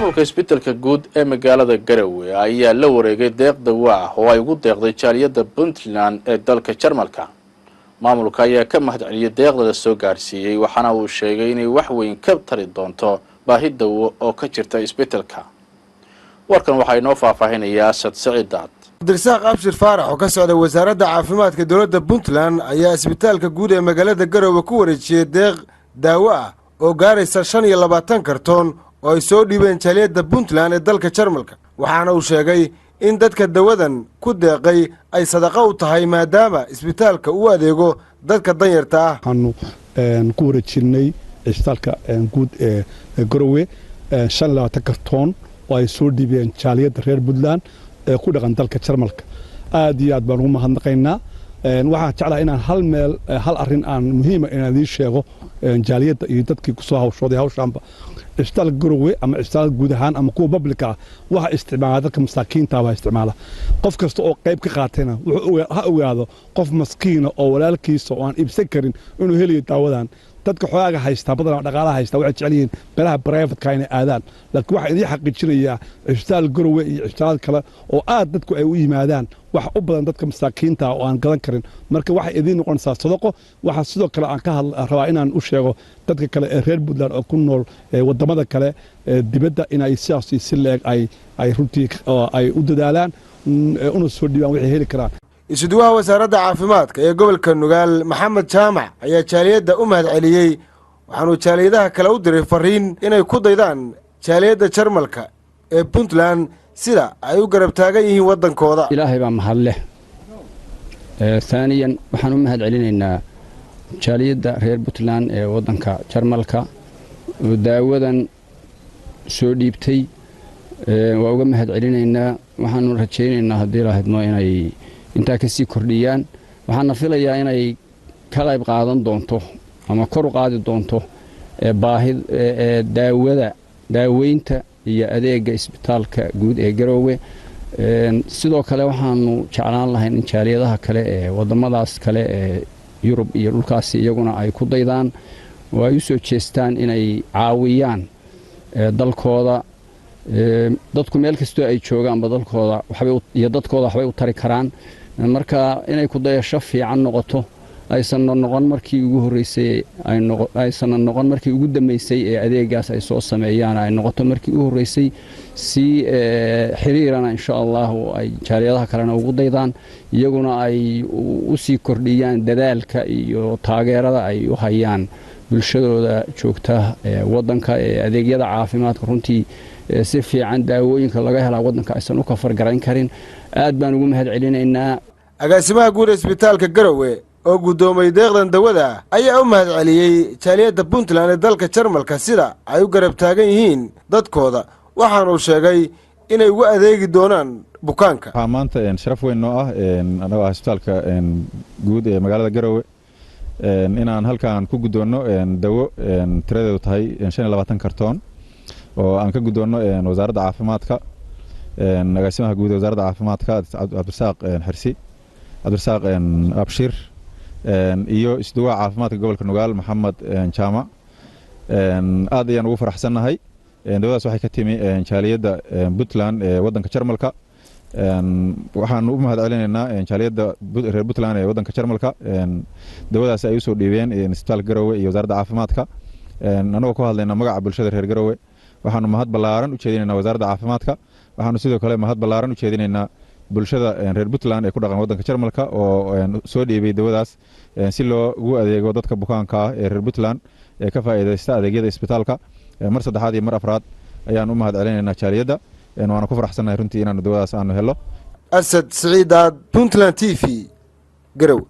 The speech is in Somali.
maamulka isbitaalka guud ee magaalada Garowe ayaa la wareegay deeqda waa oo ay ugu deeqday jaaliyada Puntland ee dalka Jarmalka. maamulka ayaa ka mahadceliyay deeqda soo gaarsiiyay waxaana uu sheegay inay wax weyn ka tari doonto baahida oo ka jirta isbitaalka. warkan waxa inoo faahfaahinayaa Asad Saciidad. Abdirsaaq Abshir Faarax oo ka socda wasaaradda caafimaadka dawladda Puntland ayaa isbitaalka guud ee magaalada Garowe ku wareejiyay deeq daawo ah oo gaaraysa 25 kartoon oo ay soo dhibeen jaaliyada Puntland ee dalka Jarmalka. waxaana uu sheegay in dadka dawadan ku deeqay ay sadaqa u tahay maadaama isbitaalka uu adeego dadka danyarta ah. waxaanu ku wareejinay isbitaalka guud ee Garowe 25 kartoon oo ay soo dhibeen jaaliyada reer Puntland ee ku dhaqan dalka Jarmalka. aad iyo aad baan ugu mahadnaqaynaa. waxaan jeclahay inaan hal arrin aan muhiim ah inaan idin sheego jaaliyada iyo dadkii ku soo hawshooday hawshaanba. isbitaalka Garowe ama isbitaalka guud ahaan ama kuwa public ah waxa isticmaala dadka masaakiinta ah isticmaala. qof kasta oo qayb ka qaatayna wuxuu ha ogaado qof maskiin oo walaalkiisa oo aan ibsan karin inuu heliyo daawadan. dadka xoogaga haysta badan dhaqaalaha haysta waxay jecel yihiin beelaha private-ka inay aadaan. laakiin waxa idin xaqiijinayaa isbitaalka Garowe iyo isbitaalada kale oo aad dadku ay u yimaadaan wax u badan dadka masaakiinta oo aan gadan karin. marka waxa idin noqonaysaa sadaqo. waxa sidoo kale aan ka rabaa inaan u sheego dadka kale ee reer Puntland oo ku nool wadamada kale dibadda inay siyaasi si leeg ay runtii ay u dadaalaan una soo dhibaan wixii heli karaan. isuduwaha wasaaradda caafimaadka ee gobolka Nugaal Maxamed Jaamac ayaa jaaliyada u mahadceliyay waxaanu jaaliyadaha kale u diray fariin inay ku daydaan jaaliyada Jarmalka ee Puntland sida ay u garab taagan yihiin wadankooda. ilaahay baa mahad leh. ثانيا waxaanu mahadcelinaynaa jaaliyada reer Puntland ee wadanka Jarmalka oo daawadan soo dhiibtay. waa uga mahadcelinaynaa. waxaanu rajaynaynaa haddii la hadmo inay inta ka sii kordhiyaan. waxaan filayaa inay ka qayb qaadan doonto ama kor u qaadi doonto baahida daaweynta iyo adeega isbitaalka guud ee Garowe. sidoo kale waxaanu jeclaan lahayn in jaaliyadaha kale ee wadamadaas kale ee Yurub iyo dhulkaas iyaguna ay ku daydaan oo ay u soo jeestaan inay caawiyaan dalkooda. dadku meel kasta ay joogaan dalkooda iyo dadkooda waxbay u tari karaan. marka inay ku dayasho fiican noqoto aysan noqon markii ugu horeysay aysan noqon markii ugu dambeysay ee adeegaas ay soo sameeyaan ay noqoto markii ugu horeysay si xiriirana insha Allah ay jaaliyadaha kalena ugu daydaan iyaguna ay u sii kordhiyaan dadaalka iyo taageerada ay u hayaan bulshadooda joogta wadanka ee adeegyada caafimaadka runtii si fiican daawooyinka laga helo wadanka aysan u ka fargarayn karin. aad baan ugu mahadcelinaynaa. agaasimaha guud ee isbitaalka Garowe oo gudoomay deeqdan dawada ayaa u mahadceliyay jaaliyada Puntland ee dalka Jarmalka sida ay u garab taagan yihiin dadkooda. waxaanu sheegay inay ugu adeegi doonaan bukaanka. maanta sharaf weyn noo ah anaga isbitaalka guud ee magaalada Garowe inaan halkaan ku gudoono dawo tiradeedu tahay 25 kartoon oo aan ka gudoono wasaaradda caafimaadka. agaasimaha guud ee wasaaradda caafimaadka Abdirsaaq Abshir iyo isduwaha caafimaadka gobolka Nugaal Maxamed Jaamac. aad ayaan ugu faraxsanahay. dawadaas waxay ka timi jaaliyada Puntland ee wadanka Jarmalka. waxaan u mahadcelinaynaa jaaliyada reer Puntland ee wadanka Jarmalka. dawadaas ay u soo dhiibeen isbitaalka Garowe iyo wasaaradda caafimaadka. anagoo ku hadlaynaa magaca bulshada reer Garowe waxaanu mahad ballaaran u jeedinaynaa wasaaradda caafimaadka. waxaanu sidoo kale mahad ballaaran u jeedinaynaa bulshada reer Puntland ee ku dhaqan wadanka Jarmalka oo soo dhiibay dawadaas si loo ugu adeego dadka bukaanka ah ee reer Puntland ee ka faa'iideysta adeegyada isbitaalka. mar saddexaad iyo mar afraad ayaan u mahadcelinaynaa jaaliyada. waana ku faraxsanahay runtii inaan dawadaas aanu helo. Asad Saciidad, Puntland TV, Garowe.